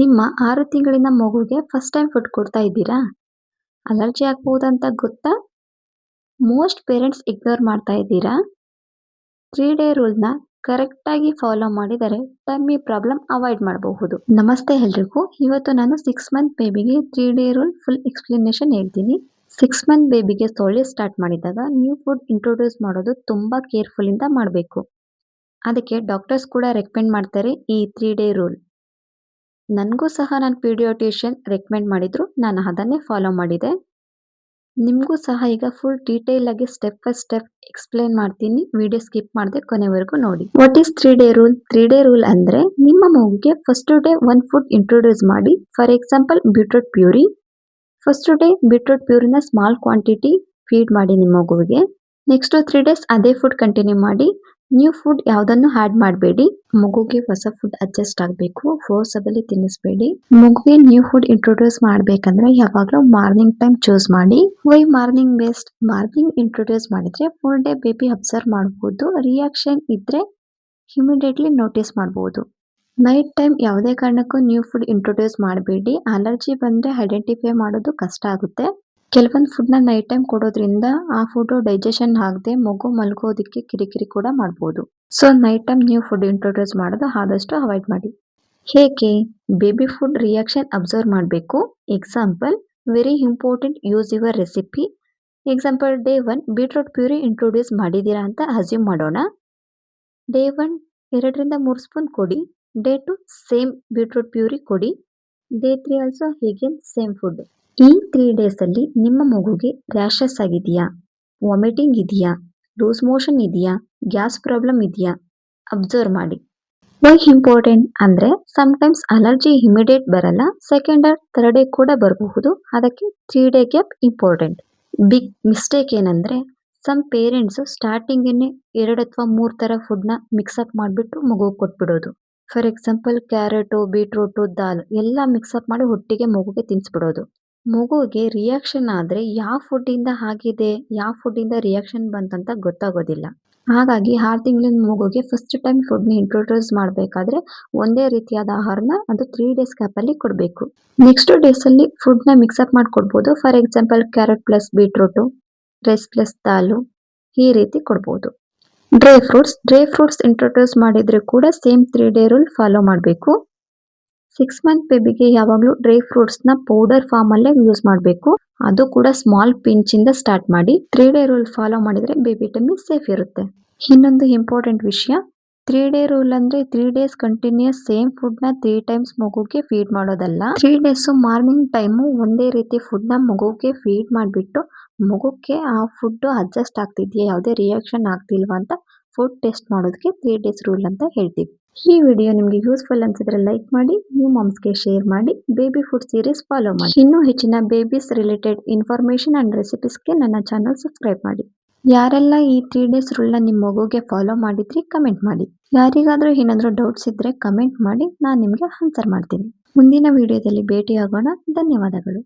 ನಿಮ್ಮ 6 ತಿಂಗಳಿನ ಮಗುಗೆ ಫಸ್ಟ್ ಟೈಮ್ ಫುಡ್ ಕೊಡ್ತಾ ಇದ್ದೀರಾ? ಅಲರ್ಜಿ ಆಗ್ಬಹುದಂತ ಗೊತ್ತಾ? ಮೋಸ್ಟ್ ಪೇರೆಂಟ್ಸ್ ಇಗ್ನೋರ್ ಮಾಡ್ತಾ ಇದ್ದೀರಾ? 3 ಡೇ ರೂಲ್‌ನ ಕರೆಕ್ಟಾಗಿ ಫಾಲೋ ಮಾಡಿದರೆ ಟಮ್ಮಿ ಪ್ರಾಬ್ಲಮ್ ಅವಾಯ್ಡ್ ಮಾಡಬಹುದು. ನಮಸ್ತೆ ಎಲ್ರಿಗೂ. ಇವತ್ತು ನಾನು 6 ಮಂತ್ ಬೇಬಿಗೆ 3 ಡೇ ರೂಲ್ ಫುಲ್ ಎಕ್ಸ್‌ಪ್ಲನೇಷನ್ ಹೇಳ್ತೀನಿ. 6 ಮಂತ್ ಬೇಬಿಗೆ ಸೊಳ್ಳೆ ಸ್ಟಾರ್ಟ್ ಮಾಡಿದಾಗ ನ್ಯೂ ಫುಡ್ ಇಂಟ್ರೊಡ್ಯೂಸ್ ಮಾಡೋದು ತುಂಬಾ ಕೇರ್‌ಫುಲ್ ಇಂದ ಮಾಡಬೇಕು. ಅದಕ್ಕೆ ಡಾಕ್ಟರ್ಸ್ ಕೂಡ ರೆಕಮೆಂಡ್ ಮಾಡ್ತಾರೆ ಈ 3 ಡೇ ರೂಲ್. ನನಗೂ ಸಹ ನನ್ನ ಪೀಡಿಯಾಟ್ರಿಷಿಯನ್ ರೆಕಮೆಂಡ್ ಮಾಡಿದ್ರು. ನಾನು ಅದನ್ನೇ ಫಾಲೋ ಮಾಡಿದೆ. ನಿಮಗೂ ಸಹ ಈಗ ಫುಲ್ ಡೀಟೇಲ್ ಆಗಿ ಸ್ಟೆಪ್ ಬೈ ಸ್ಟೆಪ್ ಎಕ್ಸ್‌ಪ್ಲೇನ್ ಮಾಡ್ತೀನಿ. ವಿಡಿಯೋ ಸ್ಕಿಪ್ ಮಾಡದೆ ಕೊನೆವರೆಗೂ ನೋಡಿ. What is 3 day rule? 3 day rule ಅಂದ್ರೆ ನಿಮ್ಮ ಮಗುಗೆ ಫಸ್ಟ್ ಡೇ ಒಂದು ಫುಡ್ ಇಂಟ್ರೊಡ್ಯೂಸ್ ಮಾಡಿ. For example beetroot puree. First day beetroot ಪ್ಯೂರಿನ ಸ್ಮಾಲ್ ಕ್ವಾಂಟಿಟಿ ಫೀಡ್ ಮಾಡಿ ನಿಮ್ಮ ಮಗುವಿಗೆ. ನೆಕ್ಸ್ಟ್ 3 ಡೇಸ್ ಅದೇ ಫುಡ್ ಕಂಟಿನ್ಯೂ ಮಾಡಿ. ನ್ಯೂ ಫುಡ್ ಯಾವುದನ್ನು ಆಡ್ ಮಾಡಬೇಡಿ. ಮಗುಗೆ ಹೊಸ ಫುಡ್ ಅಡ್ಜಸ್ಟ್ ಆಗಬೇಕು. ಫೋರ್ಸಬಲಿ ತಿನ್ನಿಸಬೇಡಿ. ಮಗುಗೆ ನ್ಯೂ ಫುಡ್ ಇಂಟ್ರೊಡ್ಯೂಸ್ ಮಾಡಬೇಕಂದ್ರೆ ಯಾವಾಗಲೂ ಮಾರ್ನಿಂಗ್ ಟೈಮ್ ಚೂಸ್ ಮಾಡಿ. Why morning best? Morning introduce ಮಾಡಿದ್ರೆ ಫುಲ್ ಡೇ ಬೇಬಿ ಅಬ್ಸರ್ವ್ ಮಾಡಬಹುದು. ರಿಯಾಕ್ಷನ್ ಇದ್ರೆ ಇಮಿಡಿಯೇಟ್ಲಿ ನೋಟಿಸ್ ಮಾಡಬಹುದು. ನೈಟ್ ಟೈಮ್ ಯಾವುದೇ ಕಾರಣಕ್ಕೂ ನ್ಯೂ ಫುಡ್ ಇಂಟ್ರೊಡ್ಯೂಸ್ ಮಾಡಬೇಡಿ. ಅಲರ್ಜಿ ಬಂದ್ರೆ ಐಡೆಂಟಿಫೈ ಮಾಡೋದು ಕಷ್ಟ ಆಗುತ್ತೆ. ಕೆಲವೊಂದು ಫುಡ್ನ ನೈಟ್ ಟೈಮ್ ಕೊಡೋದ್ರಿಂದ ಆ ಫುಡ್ ಡೈಜೆಷನ್ ಆಗದೆ ಮಗು ಮಲ್ಗೋದಕ್ಕೆ ಕಿರಿಕಿರಿ ಕೂಡ ಮಾಡಬಹುದು. So night time new food introduce ಮಾಡೋದು ಆದಷ್ಟು ಅವಾಯ್ಡ್ ಮಾಡಿ. ಹೇಗೆ? ಬೇಬಿ ಫುಡ್ ರಿಯಾಕ್ಷನ್ ಅಬ್ಸರ್ವ್ ಮಾಡಬೇಕು. Example very important, use your recipe. Example day 1 beetroot puree introduce ಮಾಡಿದ್ದೀರಾ ಅಂತ ಅಸ್ಯೂಮ್ ಮಾಡೋಣ. ಡೇ 1 2ರಿಂದ 3 ಸ್ಪೂನ್ ಕೊಡಿ. ಡೇ 2 ಸೇಮ್ ಬೀಟ್ರೂಟ್ ಪ್ಯೂರಿ ಕೊಡಿ. ಡೇ 3 ಆಲ್ಸೋ ಹೀಗೆ ಸೇಮ್ ಫುಡ್. ಈ 3 ಡೇಸ್ ಅಲ್ಲಿ ನಿಮ್ಮ ಮಗುಗೆ ರ್ಯಾಷಸ್ ಆಗಿದೆಯಾ, ವಾಮಿಟಿಂಗ್ ಇದೆಯಾ, ಲೂಸ್ ಮೋಷನ್ ಇದೆಯಾ, ಗ್ಯಾಸ್ ಪ್ರಾಬ್ಲಮ್ ಇದೆಯಾ ಅಬ್ಸರ್ವ್ ಮಾಡಿ. ವೈ ಇಂಪಾರ್ಟೆಂಟ್ ಅಂದ್ರೆ ಸಮ್ಟೈಮ್ಸ್ ಅಲರ್ಜಿ ಇಮಿಡಿಯೇಟ್ ಬರಲ್ಲ. ಸೆಕೆಂಡ್ ಆರ್ ಥರ್ಡ್ ಡೇ ಕೂಡ ಬರಬಹುದು. ಅದಕ್ಕೆ 3 day gap important. Big mistake ಏನಂದ್ರೆ ಸಮ್ ಪೇರೆಂಟ್ಸ್ ಸ್ಟಾರ್ಟಿಂಗ್ 2 ಅಥವಾ 3 ತರ ಫುಡ್ನ ಮಿಕ್ಸಪ್ ಮಾಡಿಬಿಟ್ಟು ಮಗು ಕೊಟ್ಬಿಡೋದು. ಫಾರ್ ಎಕ್ಸಾಂಪಲ್ ಕ್ಯಾರೆಟು, ಬೀಟ್ರೂಟು, ದಾಲ್ ಎಲ್ಲ ಮಿಕ್ಸಪ್ ಮಾಡಿ ಒಟ್ಟಿಗೆ ಮಗುಗೆ ತಿನ್ನಿಸ್ಬಿಡೋದು. ಮಗುವಿಗೆ ರಿಯಾಕ್ಷನ್ ಆದರೆ ಯಾವ ಫುಡ್ಡಿಂದ ಆಗಿದೆ, ಯಾವ ಫುಡ್ಡಿಂದ ರಿಯಾಕ್ಷನ್ ಬಂತಂತ ಗೊತ್ತಾಗೋದಿಲ್ಲ. ಹಾಗಾಗಿ 6 ತಿಂಗಳಿನ ಮಗುಗೆ ಫಸ್ಟ್ ಟೈಮ್ ಫುಡ್ನ ಇಂಟ್ರೊಡ್ಯೂಸ್ ಮಾಡಬೇಕಾದ್ರೆ ಒಂದೇ ರೀತಿಯಾದ ಆಹಾರನ ಅದು 3 ಡೇಸ್ ಗ್ಯಾಪಲ್ಲಿ ಕೊಡಬೇಕು. ನೆಕ್ಸ್ಟ್ ಡೇಸಲ್ಲಿ ಫುಡ್ನ ಮಿಕ್ಸಪ್ ಮಾಡಿ ಕೊಡ್ಬೋದು. For example carrot plus beetroot, rice plus dal ಈ ರೀತಿ ಕೊಡ್ಬೋದು. ಡ್ರೈ ಫ್ರೂಟ್ಸ್ ಇಂಟ್ರೊಡ್ಯೂಸ್ ಮಾಡಿದ್ರೆ ಕೂಡ ಸೇಮ್ 3 ಡೇ ರೂಲ್ ಫಾಲೋ ಮಾಡಬೇಕು. 6 ಮಂತ್ ಬೇಬಿಗೆ ಯಾವಾಗಲೂ ಡ್ರೈ ಫ್ರೂಟ್ಸ್ನ ಪೌಡರ್ ಫಾರ್ಮಲ್ಲೇ ಯೂಸ್ ಮಾಡಬೇಕು. ಅದು ಕೂಡ ಸ್ಮಾಲ್ ಪಿಂಚಿಂದ ಸ್ಟಾರ್ಟ್ ಮಾಡಿ. 3 ಡೇ ರೂಲ್ ಫಾಲೋ ಮಾಡಿದರೆ ಬೇಬಿ ಟಮ್ಮಿ ಸೇಫ್ ಇರುತ್ತೆ. ಇನ್ನೊಂದು ಇಂಪಾರ್ಟೆಂಟ್ ವಿಷಯ, 3 ಡೇ ರೂಲ್ ಅಂದರೆ 3 ಡೇಸ್ ಕಂಟಿನ್ಯೂಸ್ ಸೇಮ್ ಫುಡ್ನ 3 ಟೈಮ್ಸ್ ಮಗುಗೆ ಫೀಡ್ ಮಾಡೋದಲ್ಲ. 3 ಡೇಸು ಮಾರ್ನಿಂಗ್ ಟೈಮು ಒಂದೇ ರೀತಿ ಫುಡ್ನ ಮಗುಗೆ ಫೀಡ್ ಮಾಡಿಬಿಟ್ಟು ಮಗುಗೆ ಆ ಫುಡ್ ಅಡ್ಜಸ್ಟ್ ಆಗ್ತಿದೆಯಾ, ಯಾವುದೇ ರಿಯಾಕ್ಷನ್ ಆಗ್ತಿಲ್ವಾ ಅಂತ ಫುಡ್ ಟೆಸ್ಟ್ ಮಾಡೋದಕ್ಕೆ 3 ಡೇಸ್ ರೂಲ್ ಅಂತ ಹೇಳ್ತೀವಿ. ಈ ವಿಡಿಯೋ ನಿಮಗೆ ಯೂಸ್ಫುಲ್ ಅನ್ಸಿದ್ರೆ ಲೈಕ್ ಮಾಡಿ, ನ್ಯೂ ಮಾಮ್ಸ್ಗೆ ಶೇರ್ ಮಾಡಿ, ಬೇಬಿ ಫುಡ್ ಸೀರೀಸ್ ಫಾಲೋ ಮಾಡಿ. ಇನ್ನೂ ಹೆಚ್ಚಿನ ಬೇಬೀಸ್ ರಿಲೇಟೆಡ್ ಇನ್ಫಾರ್ಮೇಷನ್ ಅಂಡ್ ರೆಸಿಪೀಸ್ಗೆ ನನ್ನ ಚಾನಲ್ ಸಬ್ಸ್ಕ್ರೈಬ್ ಮಾಡಿ. ಯಾರೆಲ್ಲ ಈ 3 ಡೇಸ್ ರೂಲ್ನ ನಿಮ್ಮ ಮಗುಗೆ ಫಾಲೋ ಮಾಡಿದ್ರಿ ಕಮೆಂಟ್ ಮಾಡಿ. ಯಾರಿಗಾದರೂ ಏನಾದರೂ ಡೌಟ್ಸ್ ಇದ್ದರೆ ಕಮೆಂಟ್ ಮಾಡಿ, ನಾನು ನಿಮಗೆ ಆನ್ಸರ್ ಮಾಡ್ತೀನಿ. ಮುಂದಿನ ವಿಡಿಯೋದಲ್ಲಿ ಭೇಟಿಯಾಗೋಣ. ಧನ್ಯವಾದಗಳು.